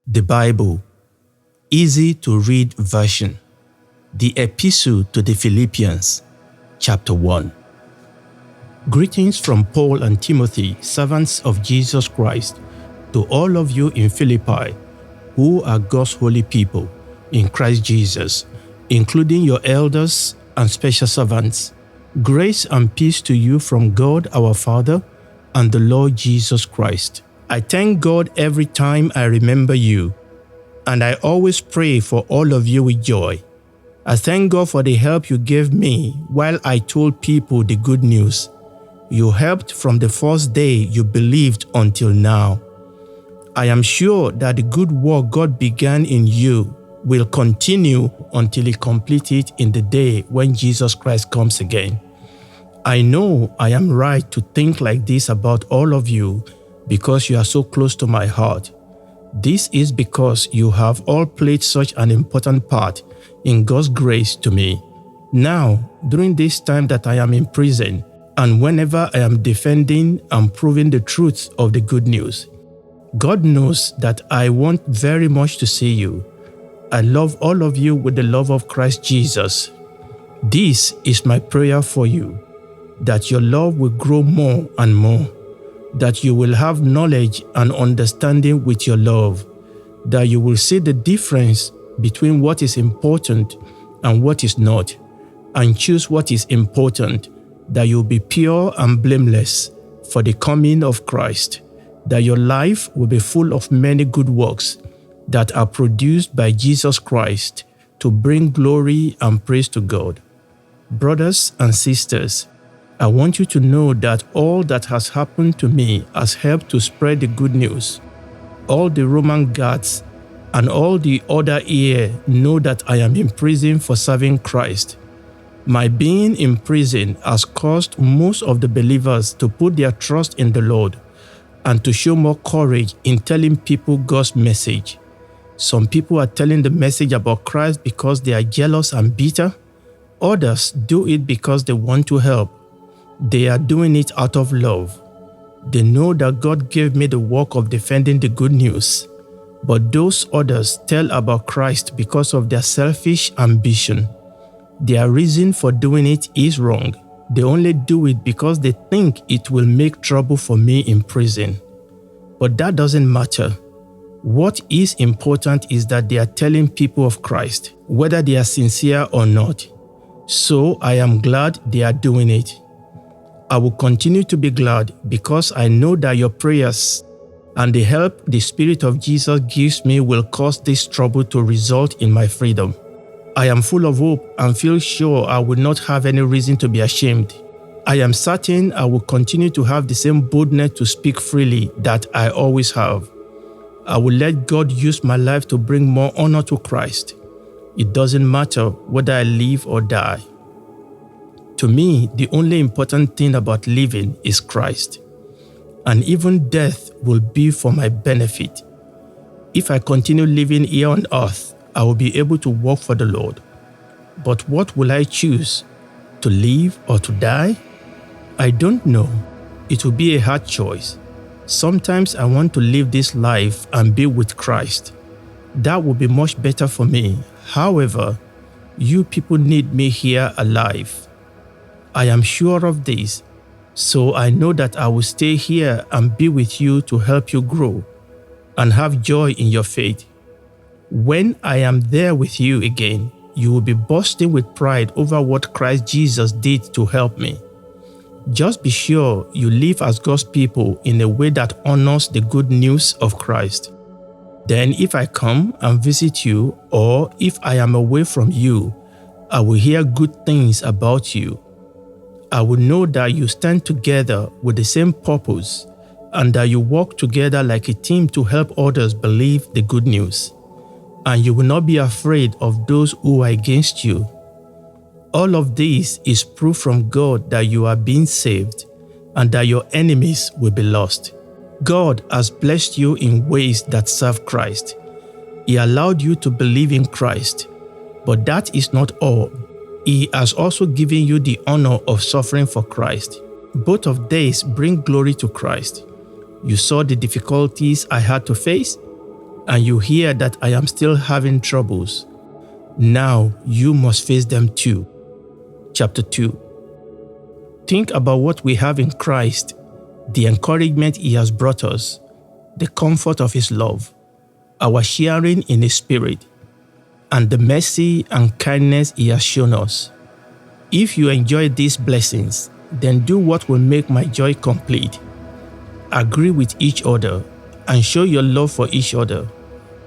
The Bible, easy to read version. The Epistle to the Philippians, chapter 1. Greetings from Paul and Timothy, servants of Jesus Christ, to all of you in Philippi, who are God's holy people in Christ Jesus, including your elders and special servants. Grace and peace to you from God our Father and the Lord Jesus Christ. I thank God every time I remember you, and I always pray for all of you with joy. I thank God for the help you gave me while I told people the good news. You helped from the first day you believed until now. I am sure that the good work God began in you will continue until He completes it in the day when Jesus Christ comes again. I know I am right to think like this about all of you because you are so close to my heart. This is because you have all played such an important part in God's grace to me. Now, during this time that I am in prison, and whenever I am defending and proving the truth of the good news, God knows that I want very much to see you. I love all of you with the love of Christ Jesus. This is my prayer for you, that your love will grow more and more, that you will have knowledge and understanding with your love, that you will see the difference between what is important and what is not, and choose what is important, that you will be pure and blameless for the coming of Christ, that your life will be full of many good works that are produced by Jesus Christ to bring glory and praise to God. Brothers and sisters, I want you to know that all that has happened to me has helped to spread the good news. All the Roman guards and all the other here know that I am in prison for serving Christ. My being in prison has caused most of the believers to put their trust in the Lord and to show more courage in telling people God's message. Some people are telling the message about Christ because they are jealous and bitter. Others do it because they want to help. They are doing it out of love. They know that God gave me the work of defending the good news. But those others tell about Christ because of their selfish ambition. Their reason for doing it is wrong. They only do it because they think it will make trouble for me in prison. But that doesn't matter. What is important is that they are telling people of Christ, whether they are sincere or not. So I am glad they are doing it. I will continue to be glad because I know that your prayers and the help the Spirit of Jesus gives me will cause this trouble to result in my freedom. I am full of hope and feel sure I will not have any reason to be ashamed. I am certain I will continue to have the same boldness to speak freely that I always have. I will let God use my life to bring more honor to Christ. It doesn't matter whether I live or die. To me, the only important thing about living is Christ, and even death will be for my benefit. If I continue living here on earth, I will be able to work for the Lord. But what will I choose? To live or to die? I don't know. It will be a hard choice. Sometimes I want to live this life and be with Christ. That will be much better for me. However, you people need me here alive. I am sure of this, so I know that I will stay here and be with you to help you grow and have joy in your faith. When I am there with you again, you will be bursting with pride over what Christ Jesus did to help me. Just be sure you live as God's people in a way that honors the good news of Christ. Then if I come and visit you, or if I am away from you, I will hear good things about you. I will know that you stand together with the same purpose and that you work together like a team to help others believe the good news. And you will not be afraid of those who are against you. All of this is proof from God that you are being saved and that your enemies will be lost. God has blessed you in ways that serve Christ. He allowed you to believe in Christ, but that is not all. He has also given you the honor of suffering for Christ. Both of these bring glory to Christ. You saw the difficulties I had to face. and you hear that I am still having troubles, now you must face them too. Chapter 2. Think about what we have in Christ, the encouragement He has brought us, the comfort of His love, our sharing in His Spirit, and the mercy and kindness He has shown us. If you enjoy these blessings, then do what will make my joy complete. Agree with each other and show your love for each other.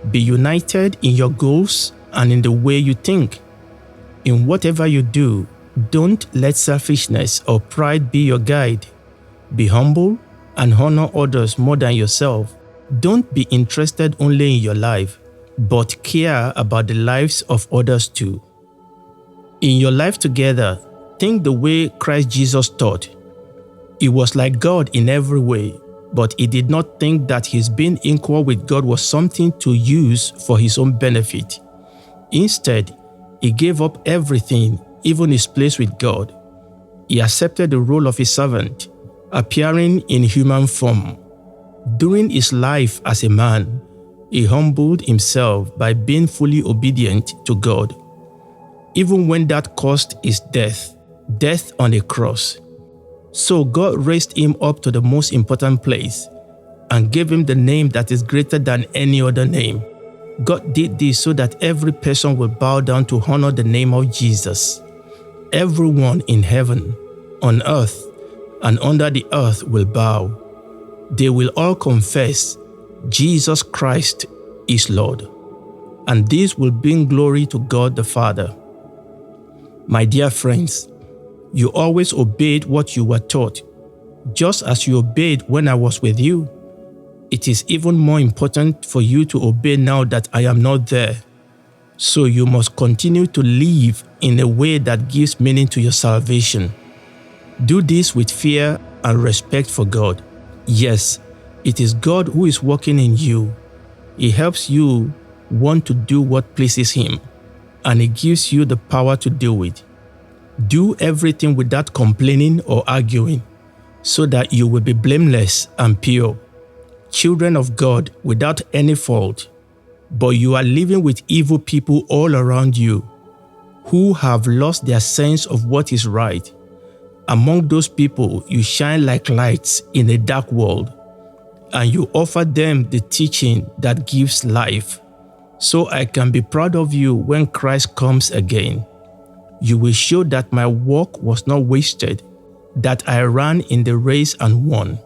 Be united in your goals and in the way you think. In whatever you do, don't let selfishness or pride be your guide. Be humble and honor others more than yourself. Don't be interested only in your life, but care about the lives of others too. In your life together, think the way Christ Jesus taught. He was like God in every way, but He did not think that His being equal with God was something to use for His own benefit. Instead, He gave up everything, even His place with God. He accepted the role of a servant, appearing in human form. During His life as a man, He humbled Himself by being fully obedient to God, even when that cost His death on a cross. So God raised Him up to the most important place and gave Him the name that is greater than any other name. God did this so that every person will bow down to honor the name of Jesus. Everyone in heaven, on earth, and under the earth will bow. They will all confess Jesus Christ is Lord. And this will bring glory to God the Father. My dear friends, you always obeyed what you were taught, just as you obeyed when I was with you. It is even more important for you to obey now that I am not there. So you must continue to live in a way that gives meaning to your salvation. Do this with fear and respect for God. Yes, it is God who is working in you. He helps you want to do what pleases Him, and He gives you the power to do it. Do everything without complaining or arguing, so that you will be blameless and pure, children of God without any fault. But you are living with evil people all around you, who have lost their sense of what is right. Among those people, you shine like lights in a dark world, and you offer them the teaching that gives life. So I can be proud of you when Christ comes again. You will show that my work was not wasted, that I ran in the race and won.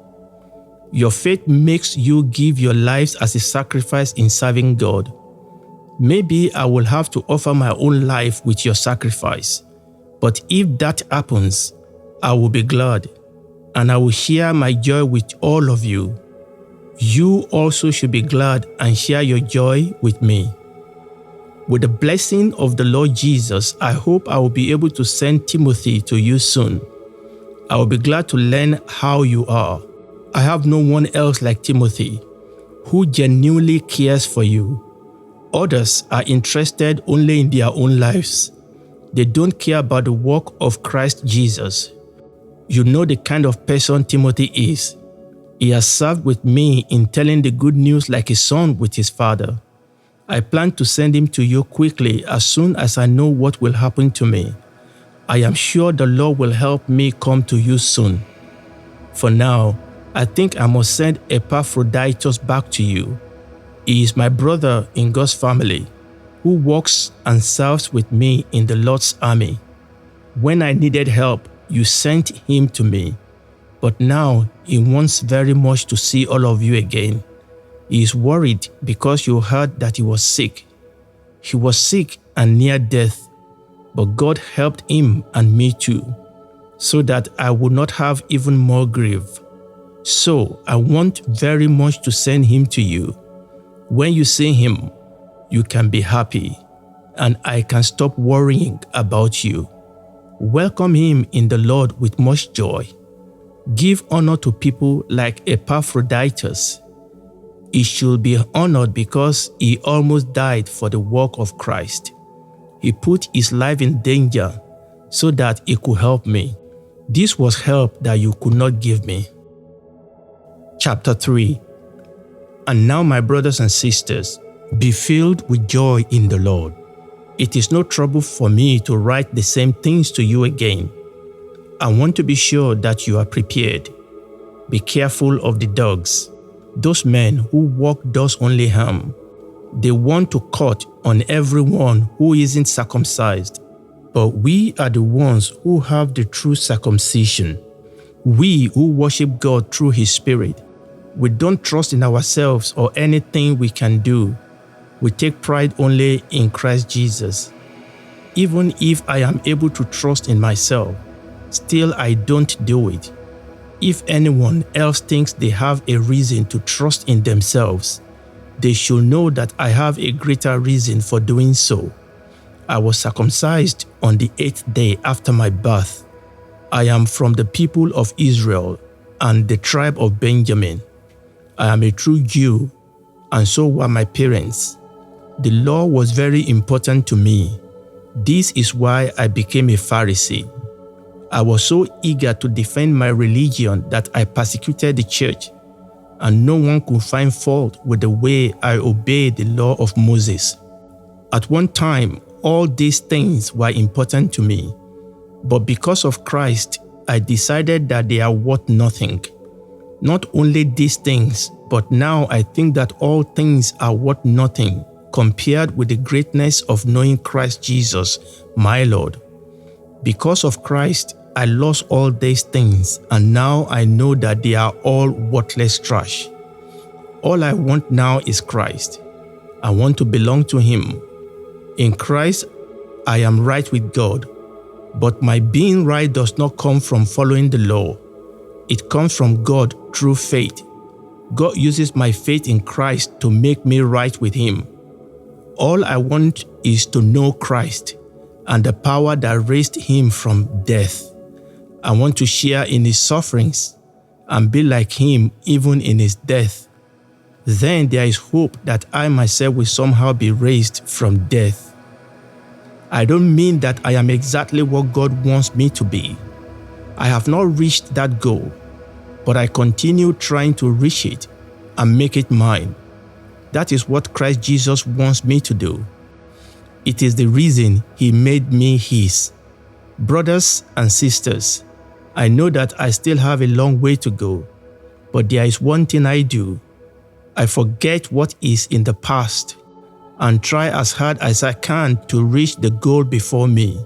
Your faith makes you give your lives as a sacrifice in serving God. Maybe I will have to offer my own life with your sacrifice, but if that happens, I will be glad, and I will share my joy with all of you. You also should be glad and share your joy with me. With the blessing of the Lord Jesus, I hope I will be able to send Timothy to you soon. I will be glad to learn how you are. I have no one else like Timothy, who genuinely cares for you. Others are interested only in their own lives. They don't care about the work of Christ Jesus. You know the kind of person Timothy is. He has served with me in telling the good news like a son with his father. I plan to send him to you quickly as soon as I know what will happen to me. I am sure the Lord will help me come to you soon. For now, I think I must send Epaphroditus back to you. He is my brother in God's family, who works and serves with me in the Lord's army. When I needed help, you sent him to me. But now he wants very much to see all of you again. He is worried because you heard that he was sick. He was sick and near death, but God helped him and me too, so that I would not have even more grief. So I want very much to send him to you. When you see him, you can be happy, and I can stop worrying about you. Welcome him in the Lord with much joy. Give honor to people like Epaphroditus. He should be honored because he almost died for the work of Christ. He put his life in danger so that he could help me. This was help that you could not give me. Chapter 3. And now, my brothers and sisters, Be filled with joy in the Lord. It is no trouble for me to write the same things to you again. I want to be sure that you are prepared. Be careful of the dogs, those men who walk does only harm. They want to cut on everyone who isn't circumcised. But we are the ones who have the true circumcision. We who worship God through His Spirit. We don't trust in ourselves or anything we can do. We take pride only in Christ Jesus. Even if I am able to trust in myself, still I don't do it. If anyone else thinks they have a reason to trust in themselves, they should know that I have a greater reason for doing so. I was circumcised on the 8th day after my birth. I am from the people of Israel and the tribe of Benjamin. I am a true Jew, and so were my parents. The law was very important to me. This is why I became a Pharisee. I was so eager to defend my religion that I persecuted the church, and no one could find fault with the way I obeyed the law of Moses. At one time, all these things were important to me, but because of Christ, I decided that they are worth nothing. Not only these things, but now I think that all things are worth nothing compared with the greatness of knowing Christ Jesus, my Lord. Because of Christ, I lost all these things, and now I know that they are all worthless trash. All I want now is Christ. I want to belong to Him. In Christ, I am right with God, but my being right does not come from following the law. It comes from God through faith. God uses my faith in Christ to make me right with Him. All I want is to know Christ and the power that raised Him from death. I want to share in His sufferings and be like Him even in His death. Then there is hope that I myself will somehow be raised from death. I don't mean that I am exactly what God wants me to be. I have not reached that goal, but I continue trying to reach it and make it mine. That is what Christ Jesus wants me to do. It is the reason He made me His. Brothers and sisters, I know that I still have a long way to go, but there is one thing I do. I forget what is in the past and try as hard as I can to reach the goal before me.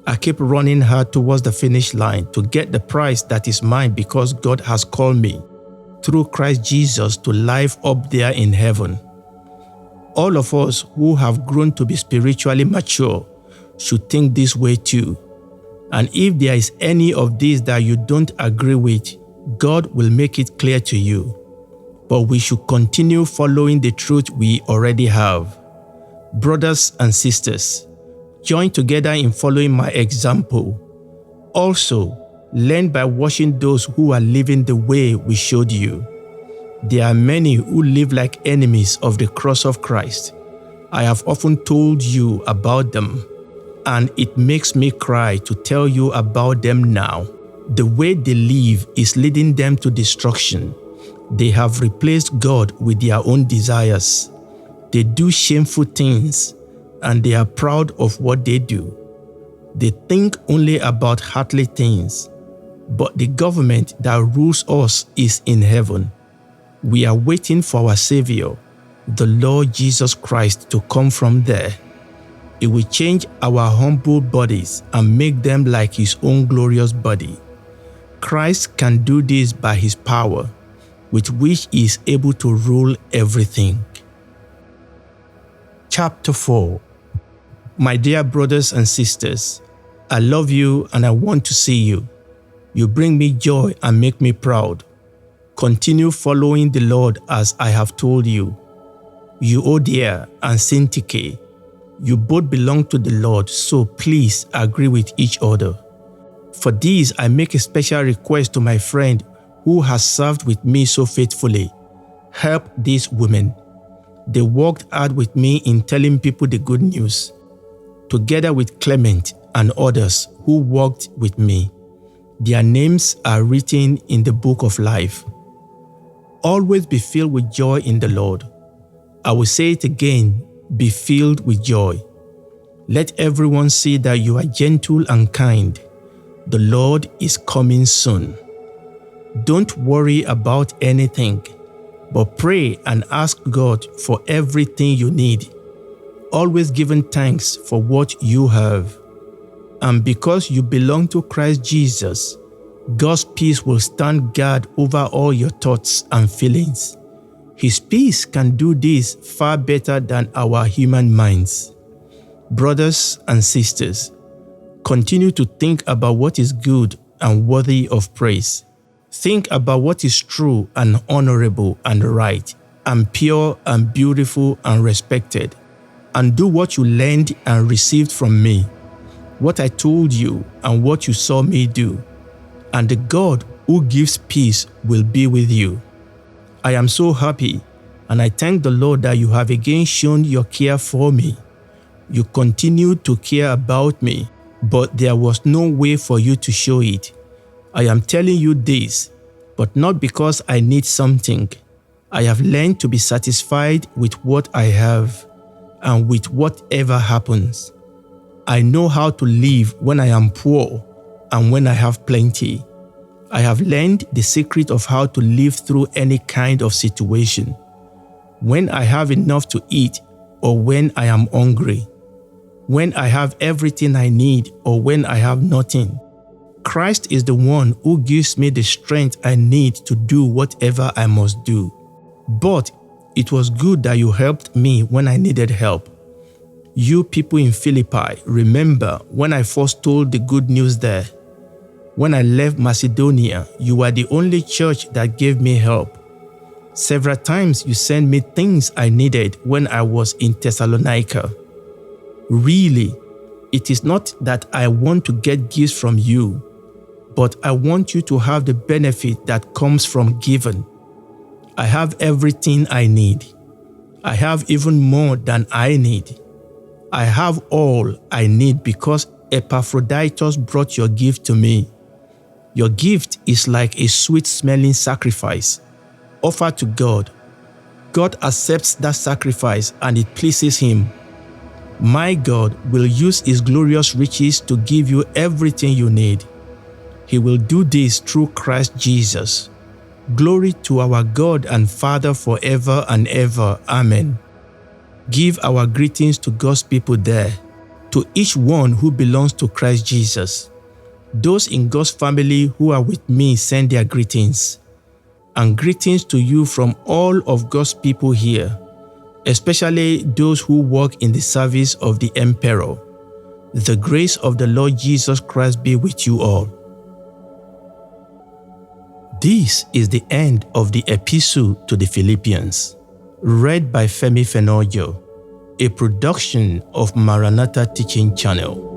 I keep running hard towards the finish line to get the prize that is mine because God has called me through Christ Jesus to life up there in heaven. All of us who have grown to be spiritually mature should think this way too. And if there is any of these that you don't agree with, God will make it clear to you. But we should continue following the truth we already have. Brothers and sisters, join together in following my example. Also, learn by watching those who are living the way we showed you. There are many who live like enemies of the cross of Christ. I have often told you about them, and it makes me cry to tell you about them now. The way they live is leading them to destruction. They have replaced God with their own desires. They do shameful things, and they are proud of what they do. They think only about earthly things, but the government that rules us is in heaven. We are waiting for our Savior, the Lord Jesus Christ, to come from there. It will change our humble bodies and make them like His own glorious body. Christ can do this by His power, with which He is able to rule everything. Chapter 4. My dear brothers and sisters, I love you and I want to see you. You bring me joy and make me proud. Continue following the Lord as I have told you. Euodia and Syntyche, you both belong to the Lord, so please agree with each other. For this, I make a special request to my friend who has served with me so faithfully. Help these women. They worked hard with me in telling people the good news, together with Clement and others who worked with me. Their names are written in the book of life. Always be filled with joy in the Lord. I will say it again, be filled with joy. Let everyone see that you are gentle and kind. The Lord is coming soon. Don't worry about anything, but pray and ask God for everything you need, always giving thanks for what you have. And because you belong to Christ Jesus, God's peace will stand guard over all your thoughts and feelings. His peace can do this far better than our human minds. Brothers and sisters, continue to think about what is good and worthy of praise. Think about what is true and honorable and right, and pure and beautiful and respected. And do what you learned and received from me, what I told you and what you saw me do. And the God who gives peace will be with you. I am so happy, and I thank the Lord that you have again shown your care for me. You continued to care about me, but there was no way for you to show it. I am telling you this, but not because I need something. I have learned to be satisfied with what I have and with whatever happens. I know how to live when I am poor and when I have plenty. I have learned the secret of how to live through any kind of situation. When I have enough to eat or when I am hungry. When I have everything I need or when I have nothing. Christ is the one who gives me the strength I need to do whatever I must do. But it was good that you helped me when I needed help. You people in Philippi, remember when I first told the good news there. When I left Macedonia, you were the only church that gave me help. Several times you sent me things I needed when I was in Thessalonica. Really, it is not that I want to get gifts from you, but I want you to have the benefit that comes from giving. I have everything I need. I have even more than I need. I have all I need because Epaphroditus brought your gift to me. Your gift is like a sweet-smelling sacrifice offered to God. God accepts that sacrifice and it pleases Him. My God will use His glorious riches to give you everything you need. He will do this through Christ Jesus. Glory to our God and Father forever and ever. Amen. Give our greetings to God's people there, to each one who belongs to Christ Jesus. Those in God's family who are with me send their greetings. And greetings to you from all of God's people here, especially those who work in the service of the Emperor. The grace of the Lord Jesus Christ be with you all. This is the end of the Epistle to the Philippians, read by Femi Fenojo, a production of Maranatha Teaching Channel.